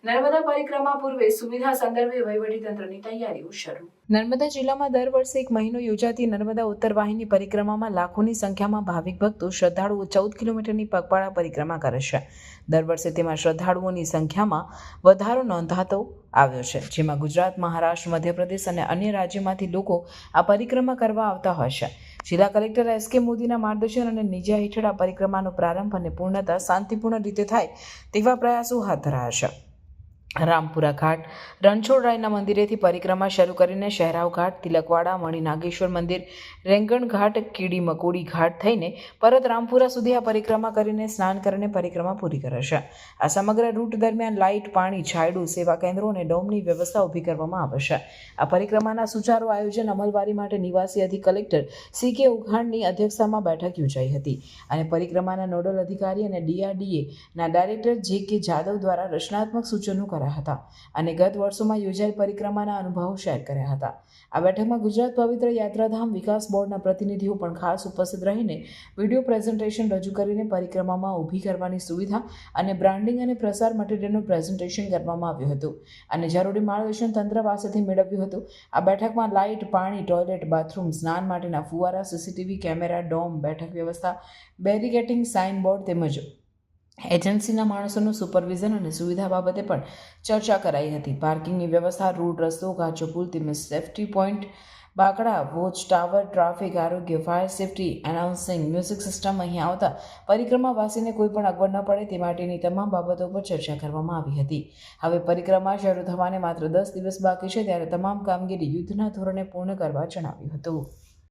નર્મદા પરિક્રમા પૂર્વે સુવિધા સંદર્ભે વહીવટીતંત્રની તૈયારીઓ શરૂ. નર્મદા જિલ્લામાં દર વર્ષે 1 મહિનો યોજાતી નર્મદા ઉત્તર વાહિની પરિક્રમામાં લાખોની સંખ્યામાં ભાવિક ભક્તો શ્રદ્ધાળુઓ 14 કિલોમીટરની પગપાળા પરિક્રમા કરે છે. દર વર્ષે તેમાં શ્રદ્ધાળુઓની સંખ્યામાં વધારો નોંધાતો આવ્યો છે, જેમાં ગુજરાત, મહારાષ્ટ્ર, મધ્યપ્રદેશ અને અન્ય રાજ્યોમાંથી લોકો આ પરિક્રમા કરવા આવતા હોય છે. જિલ્લા કલેક્ટર S.K. મોદીના માર્ગદર્શન અને નિજા હેઠળ આ પરિક્રમાનો પ્રારંભ અને પૂર્ણતા શાંતિપૂર્ણ રીતે થાય તેવા પ્રયાસો હાથ ધરાયા છે. રામપુરા ઘાટ, રણછોડરાયના મંદિરેથી પરિક્રમા શરૂ કરીને શહેરાવ ઘાટ, તિલકવાડા, મણિનાગેશ્વર મંદિર, રેંગણ ઘાટ, કીડી મકોડી ઘાટ થઈને પરત રામપુરા સુધી આ પરિક્રમા કરીને સ્નાન કરીને પરિક્રમા પૂરી કરે છે. આ સમગ્ર રૂટ દરમિયાન લાઇટ, પાણી, છાંયડું, સેવા કેન્દ્રો અને ડોમની વ્યવસ્થા ઊભી કરવામાં આવે છે. આ પરિક્રમાના સુચારુ આયોજન અમલવારી માટે નિવાસી અધિક કલેક્ટર C.K. ઉઘાણની અધ્યક્ષતામાં બેઠક યોજાઈ હતી અને પરિક્રમાના નોડલ અધિકારી અને DRDA ના ડાયરેક્ટર J.K. જાદવ દ્વારા રચનાત્મક સૂચનો હતા અને ગત વર્ષોમાં યોજાયેલ પરિક્રમાના અનુભવો શેર કર્યા હતા. આ બેઠકમાં ગુજરાત પવિત્ર યાત્રાધામ વિકાસ બોર્ડના પ્રતિનિધિઓ પણ ખાસ ઉપસ્થિત રહીને વિડીયો પ્રેઝન્ટેશન રજૂ કરીને પરિક્રમામાં ઊભી કરવાની સુવિધા અને બ્રાન્ડિંગ અને પ્રસાર મટીરિયલનું પ્રેઝન્ટેશન કરવામાં આવ્યું હતું અને જરૂરી માર્ગદર્શન તંત્ર પાસેથી મેળવ્યું હતું. આ બેઠકમાં લાઇટ, પાણી, ટોયલેટ, બાથરૂમ, સ્નાન માટેના ફુવારા, CCTV કેમેરા, ડોમ, બેઠક વ્યવસ્થા, બેરીકેટિંગ, સાઇન બોર્ડ તેમજ એજન્સીના માણસોનું સુપરવિઝન અને સુવિધા બાબતે પણ ચર્ચા કરાઈ હતી. પાર્કિંગની વ્યવસ્થા, રોડ રસ્તો, કાચો પુલ તેમજ સેફ્ટી પોઈન્ટ, બાકડા, વોચ ટાવર, ટ્રાફિક, આરોગ્ય, fire safety, announcing, music system અહીં આવતા પરિક્રમાવાસીને કોઈ પણ અગવડ ન પડે તે માટેની તમામ બાબતો પર ચર્ચા કરવામાં આવી હતી. હવે પરિક્રમા શરૂ થવાને માત્ર 10 દિવસ બાકી છે, ત્યારે તમામ કામગીરી યુદ્ધના ધોરણે પૂર્ણ કરવા જણાવ્યું હતું.